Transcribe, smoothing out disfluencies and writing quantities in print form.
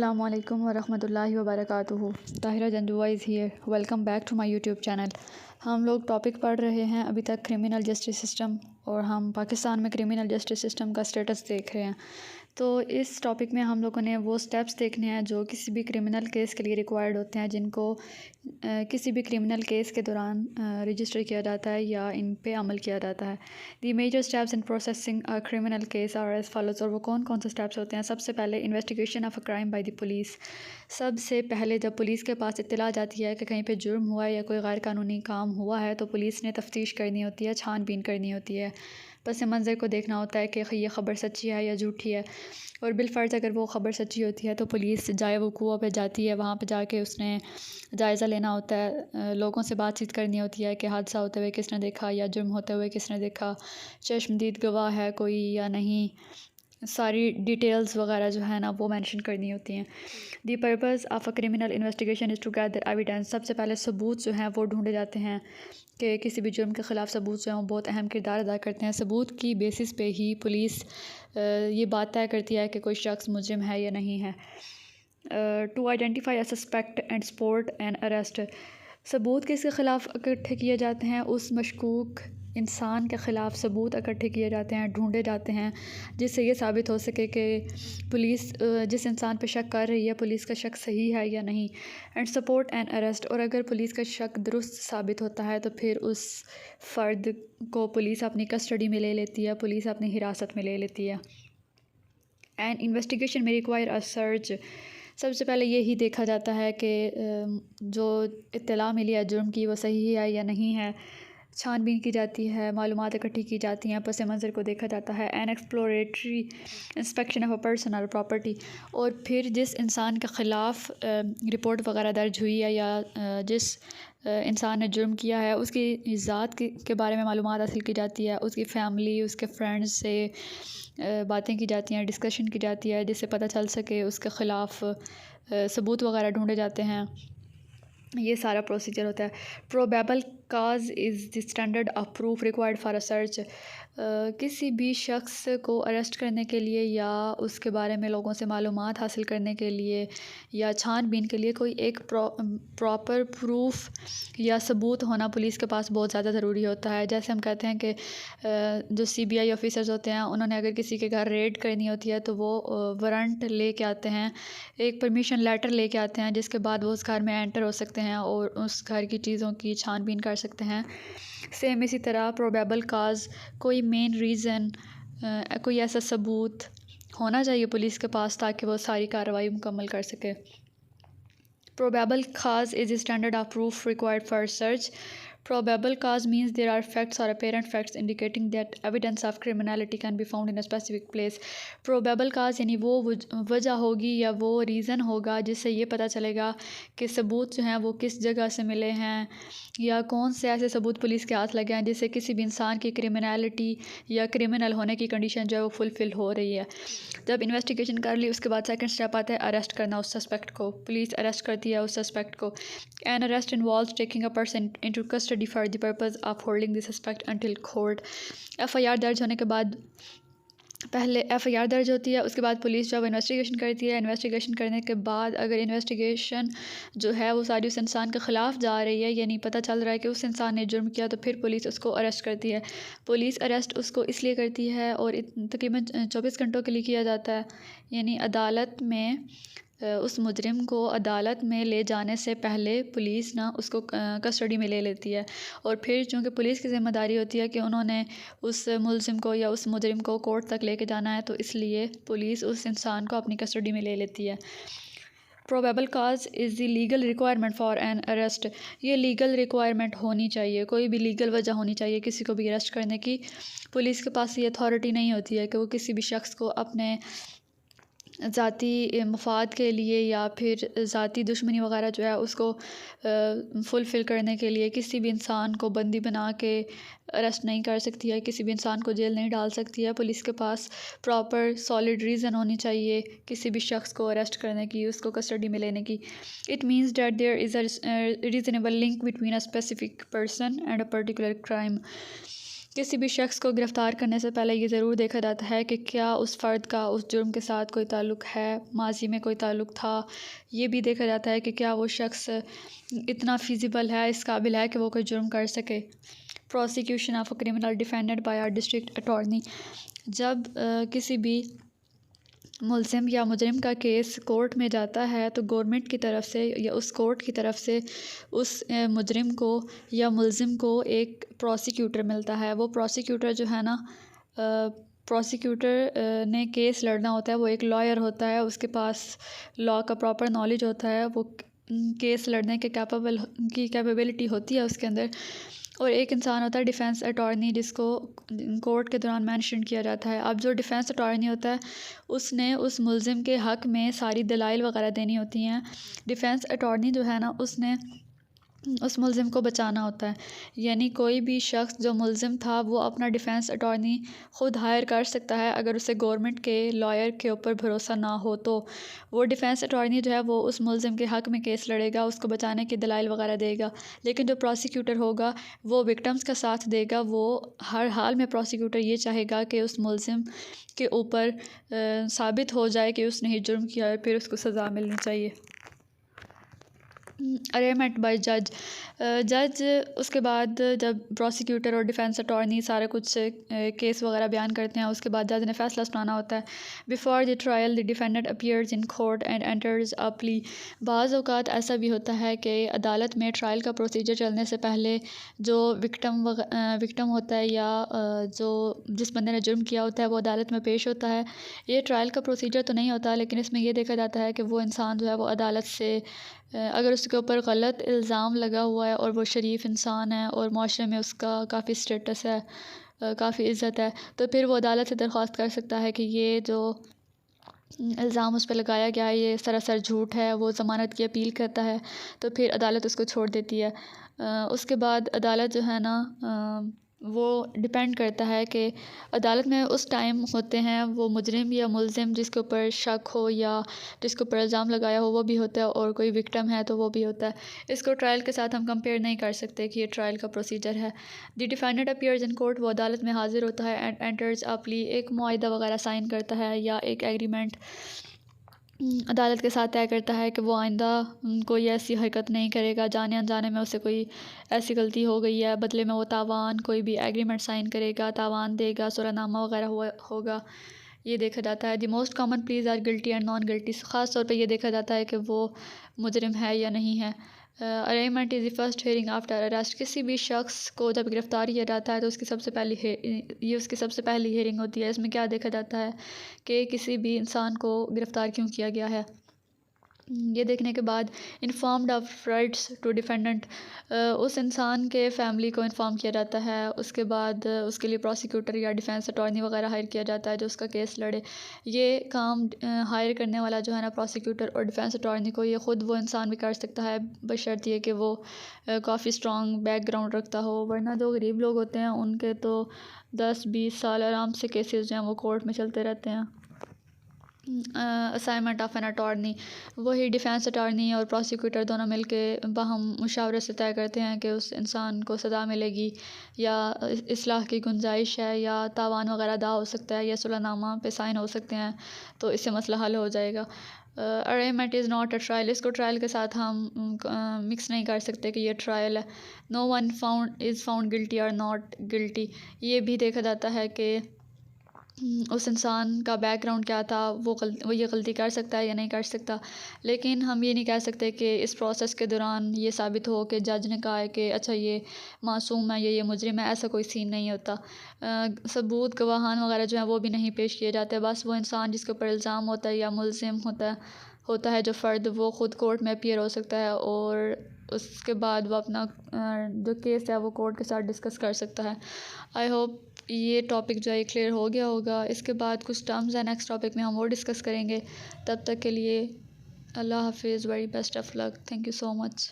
अस्सलामुअलैकुम वरहमतुल्लाहि वबरकातुहू। Tahira Janjua is here. Welcome back to my YouTube channel. हम लोग टॉपिक पढ़ रहे हैं अभी तक क्रिमिनल जस्टिस सिस्टम, और हम पाकिस्तान में क्रिमिनल जस्टिस सिस्टम का स्टेटस देख रहे हैं। तो इस टॉपिक में हम लोगों ने वो स्टेप्स देखने हैं जो किसी भी क्रिमिनल केस के लिए रिक्वायर्ड होते हैं, जिनको किसी भी क्रिमिनल केस के दौरान रजिस्टर किया जाता है या इन पे अमल किया जाता है। The major steps in processing a criminal case are as follows. और वो कौन कौन से स्टेप्स होते हैं? सबसे पहले investigation of a crime by the police. सबसे पहले जब पुलिस के पास इत्तला जाती है कि कहीं पे जुर्म हुआ है या कोई गैर कानूनी काम हुआ है, तो पुलिस ने तफ्तीश करनी होती है, छानबीन करनी होती है, पस मंज़र को देखना होता है कि ये ख़बर सच्ची है या झूठी है। और बिलफ़र्ज़ अगर वो ख़बर सच्ची होती है तो पुलिस जाए वक़ूअ पे जाती है, वहाँ पे जाके उसने जायज़ा लेना होता है, लोगों से बातचीत करनी होती है कि हादसा होते हुए किसने देखा या जुर्म होते हुए किसने देखा, चश्मदीद गवाह है कोई या नहीं, सारी डिटेल्स वगैरह जो है ना वो मेंशन करनी होती हैं। The purpose of a criminal investigation is to gather evidence. सबसे पहले सबूत जो हैं वो ढूंढे जाते हैं कि किसी भी जुर्म के ख़िलाफ़ सबूत जो हैं वो बहुत अहम किरदार अदा करते हैं। सबूत की बेसिस पे ही पुलिस ये बात तय करती है कि कोई शख्स मुजरिम है या नहीं है। To identify a suspect and support and arrest. सबूत किसके ख़िलाफ़ इकट्ठे किए जाते हैं? उस मशकूक इंसान के ख़िलाफ़ सबूत इकट्ठे किए जाते हैं, ढूंढे जाते हैं, जिससे ये साबित हो सके कि पुलिस जिस इंसान पे शक कर रही है पुलिस का शक सही है या नहीं। And support and arrest. और अगर पुलिस का शक दुरुस्त साबित होता है तो फिर उस फ़र्द को पुलिस अपनी कस्टडी में ले लेती है, पुलिस अपनी हिरासत में ले लेती है। एंड इन्वेस्टिगेशन में रिक्वायर अ सर्च। सबसे पहले यही देखा जाता है कि जो इत्तला मिली है जुर्म की वो सही है या नहीं है। छानबीन की जाती है, मालूमात इकट्ठी की जाती हैं, पस मंज़र को देखा जाता है। N exploratory inspection of a person और प्रॉपर्टी। और फिर जिस इंसान के ख़िलाफ़ रिपोर्ट वगैरह दर्ज हुई है या जिस इंसान ने जुर्म किया है उसकी ज़ात के बारे में मालूमात हासिल की जाती है, उसकी फ़ैमिली, उसके फ्रेंड्स से बातें की जाती हैं, डिस्कशन की जाती है, जिससे पता चल सके उसके ख़िलाफ़ सबूत वगैरह ढूंढे जाते हैं। ये सारा प्रोसीजर होता है। Probable cause is the standard of proof required for a search. किसी भी शख्स को अरेस्ट करने के लिए या उसके बारे में लोगों से मालूमात हासिल करने के लिए या छानबीन के लिए कोई एक प्रॉपर प्रूफ या सबूत होना पुलिस के पास बहुत ज़्यादा ज़रूरी होता है। जैसे हम कहते हैं कि जो CBI ऑफिसर्स होते हैं उन्होंने अगर किसी के घर रेड करनी होती है तो वो वारंट ले के आते हैं, एक परमिशन लेटर ले के आते हैं, जिसके बाद वो उस घर में एंटर हो सकते हैं और उस घर की चीज़ों की छानबीन कर सकते हैं। सेम इसी तरह प्रोबेबल काज, कोई मेन रीज़न, कोई ऐसा सबूत होना चाहिए पुलिस के पास ताकि वो सारी कार्रवाई मुकम्मल कर सके। Probable cause is a standard of proof required for search. Probable cause means there are facts or apparent facts indicating that evidence of criminality can be found in a specific place. Probable cause यानी वो वजह होगी या वो reason होगा जिससे ये पता चलेगा कि सबूत जो हैं वो किस जगह से मिले हैं या कौन से ऐसे सबूत पुलिस के हाथ लगे हैं जिससे किसी भी इंसान की क्रिमिनलिटी या क्रिमिनल होने की कंडीशन जो है वो फुलफ़िल हो रही है। जब इन्वेस्टिगेशन कर ली उसके बाद सेकंड स्टेप आता है अरेस्ट करना उस सस्पेक्ट को। पुलिस अरेस्ट करती है उस सस्पेक्ट को। An arrest involves taking a person into custody for the purpose of holding the suspect until court. FIR दर्ज होने के बाद पहले FIR दर्ज होती है, उसके बाद पुलिस जब इन्वेस्टिगेशन करती है, इन्वेस्टिगेशन करने के बाद अगर इन्वेस्टिगेशन जो है वो सारी उस इंसान के ख़िलाफ़ जा रही है यानी पता चल रहा है कि उस इंसान ने जुर्म किया, तो फिर पुलिस उसको अरेस्ट करती है। पुलिस अरेस्ट उसको इसलिए करती है और तकरीबन 24 घंटों के लिए किया जाता है, यानी अदालत में उस मुजरिम को अदालत में ले जाने से पहले पुलिस ना उसको कस्टडी में ले लेती है। और फिर चूँकि पुलिस की ज़िम्मेदारी होती है कि उन्होंने उस मुलजिम को या उस मुजरिम को कोर्ट तक लेके जाना है, तो इसलिए पुलिस उस इंसान को अपनी कस्टडी में ले लेती है। Probable cause is the legal requirement for an arrest. ये लीगल रिक्वायरमेंट होनी चाहिए, कोई भी लीगल वजह होनी चाहिए किसी को भी अरेस्ट करने की। पुलिस के पास ये अथॉरिटी नहीं होती है कि वो किसी भी शख्स को अपने ज़ाती मफाद के लिए या फिर ज़ाती दुश्मनी वगैरह जो है उसको फुलफ़िल करने के लिए किसी भी इंसान को बंदी बना के अरेस्ट नहीं कर सकती है, किसी भी इंसान को जेल नहीं डाल सकती है। पुलिस के पास प्रॉपर सॉलिड रीज़न होनी चाहिए किसी भी शख्स को अरेस्ट करने की, उसको कस्टडी में लेने की। It means that there is a reasonable link between a specific person and a particular crime. किसी भी शख्स को गिरफ़्तार करने से पहले ये ज़रूर देखा जाता है कि क्या उस फ़र्द का उस जुर्म के साथ कोई ताल्लुक़ है, माज़ी में कोई ताल्लुक़ था। ये भी देखा जाता है कि क्या वो शख्स इतना फ़िज़िबल है, इस काबिल है कि वो कोई जुर्म कर सके। Prosecution of a criminal defended by our district attorney. जब किसी भी मुलज़िम या मुजरिम का केस कोर्ट में जाता है तो गवर्नमेंट की तरफ से या उस कोर्ट की तरफ से उस मुजरिम को या मुलज़िम को एक प्रोसिक्यूटर मिलता है। वो प्रोसिक्यूटर जो है ना, प्रोसिक्यूटर ने केस लड़ना होता है। वो एक लॉयर होता है, उसके पास लॉ का प्रॉपर नॉलेज होता है। वो केस लड़ने के कैपेबिलिटी होती है उसके अंदर। और एक इंसान होता है डिफेंस अटॉर्नी, जिसको कोर्ट के दौरान मेंशन किया जाता है। अब जो डिफेंस अटॉर्नी होता है उसने उस मुलज़िम के हक़ में सारी दलाइल वगैरह देनी होती हैं। डिफेंस अटॉर्नी जो है ना, उसने उस मुलज़िम को बचाना होता है। यानी कोई भी शख्स जो मुलज़िम था वो अपना डिफेंस अटॉर्नी ख़ुद हायर कर सकता है अगर उसे गवर्नमेंट के लॉयर के ऊपर भरोसा ना हो तो। वो डिफेंस अटॉर्नी जो है वो उस मुलज़िम के हक़ में केस लड़ेगा, उसको बचाने की दलाइल वगैरह देगा। लेकिन जो प्रोसिक्यूटर होगा वो विक्टिम्स का साथ देगा। वो हर हाल में प्रोसिक्यूटर ये चाहेगा कि उस मुलज़िम के ऊपर साबित हो जाए कि उसने ही जुर्म किया है, फिर उसको सज़ा मिलनी चाहिए। अरेमेंट बाय जज। जज उसके बाद जब प्रोसिक्यूटर और डिफेंस अटॉर्नी सारा कुछ केस वगैरह बयान करते हैं, उसके बाद जज ने फ़ैसला सुनाना होता है। Before the trial the defendant appears in court and enters a plea. बाज़ औक़ात ऐसा भी होता है कि अदालत में ट्रायल का प्रोसीजर चलने से पहले जो विक्टिम होता है या जो जिस बंदे ने जुर्म किया होता है वो अदालत में पेश होता है। ये ट्रायल का प्रोसीजर तो नहीं होता, लेकिन इसमें यह देखा जाता है कि वो इंसान जो है वो अदालत से अगर उसके ऊपर गलत इल्ज़ाम लगा हुआ है और वो शरीफ इंसान है और माशरे में उसका काफ़ी स्टेटस है, काफ़ी इज़्ज़त है, तो फिर वो अदालत से दरख्वास्त कर सकता है कि ये जो इल्ज़ाम उस पे लगाया गया है ये सरासर झूठ है। वो ज़मानत की अपील करता है तो फिर अदालत उसको छोड़ देती है। उसके बाद अदालत जो है ना, वो डिपेंड करता है कि अदालत में उस टाइम होते हैं वो मुजरिम या मुलज़िम जिसके ऊपर शक हो या जिसके ऊपर इल्ज़ाम लगाया हो वो भी होता है, और कोई विक्टिम है तो वो भी होता है। इसको ट्रायल के साथ हम कंपेयर नहीं कर सकते कि ये ट्रायल का प्रोसीजर है। The defendant appears in court. वो अदालत में हाजिर होता है एंड एंटर्स अ प्ली। एक मुआहिदा वगैरह साइन करता है या एक एग्रीमेंट अदालत के साथ तय करता है कि वो आइंदा कोई ऐसी हरकत नहीं करेगा, जाने अनजाने में उसे कोई ऐसी गलती हो गई है, बदले में वो तावान कोई भी एग्रीमेंट साइन करेगा, तावान देगा, सुलहनामा वगैरह होगा। ये देखा जाता है। The most common pleas are guilty and non guilty. ख़ास तौर पे ये देखा जाता है कि वो मुजरिम है या नहीं है। Arrangement is the first hearing after arrest. किसी भी शख्स को जब गिरफ़्तार किया जाता है तो उसकी सबसे पहली हेयरिंग होती है। इसमें क्या देखा जाता है कि किसी भी इंसान को गिरफ़्तार क्यों किया गया है। ये देखने के बाद informed of rights to defendant. उस इंसान के फैमिली को इन्फॉर्म किया जाता है। उसके बाद उसके लिए प्रोसिक्यूटर या डिफेंस अटॉर्नी वगैरह हायर किया जाता है जो उसका केस लड़े। ये काम हायर करने वाला जो है ना प्रोसिक्यूटर और डिफेंस अटॉर्नी को, ये ख़ुद वो इंसान भी कर सकता है बशर्त ये कि वो काफ़ी स्ट्रॉन्ग बैकग्राउंड रखता हो। वरना जो गरीब लोग होते हैं उनके तो 10-20 साल आराम से केसेस जो हैं वो कोर्ट में चलते रहते हैं। Assignment of an attorney. वही डिफेंस अटॉर्नी और प्रोसिक्यूटर दोनों मिलके बाहम मुशावरे से तय करते हैं कि उस इंसान को सज़ा मिलेगी या इस्लाह की गुंजाइश है या तावान वगैरह अदा हो सकता है या सुलहनामा पे साइन हो सकते हैं, तो इससे मसला हल हो जाएगा। Arrangement is not a trial. इसको ट्रायल के साथ हम मिक्स नहीं कर सकते कि ये ट्रायल है। No one is found guilty और नॉट गिल्टी। ये भी देखा जाता है कि उस इंसान का बैकग्राउंड क्या था, वो ये गलती कर सकता है या नहीं कर सकता। लेकिन हम ये नहीं कह सकते कि इस प्रोसेस के दौरान ये साबित हो कि जज ने कहा है कि अच्छा ये मासूम है या ये मुजरिम है। ऐसा कोई सीन नहीं होता। सबूत गवाहान वगैरह जो है वो भी नहीं पेश किए जाते। बस वो इंसान जिसके ऊपर इल्ज़ाम होता है या मुलजिम होता है जो फ़र्द, वो ख़ुद कोर्ट में अपीयर हो सकता है और उसके बाद वो अपना जो केस है वो कोर्ट के साथ डिस्कस कर सकता है। आई होप ये टॉपिक जो है क्लियर हो गया होगा। इसके बाद कुछ टर्म्स है नेक्स्ट टॉपिक में हम वो डिस्कस करेंगे। तब तक के लिए अल्लाह हाफिज़, very best of luck, thank you so much.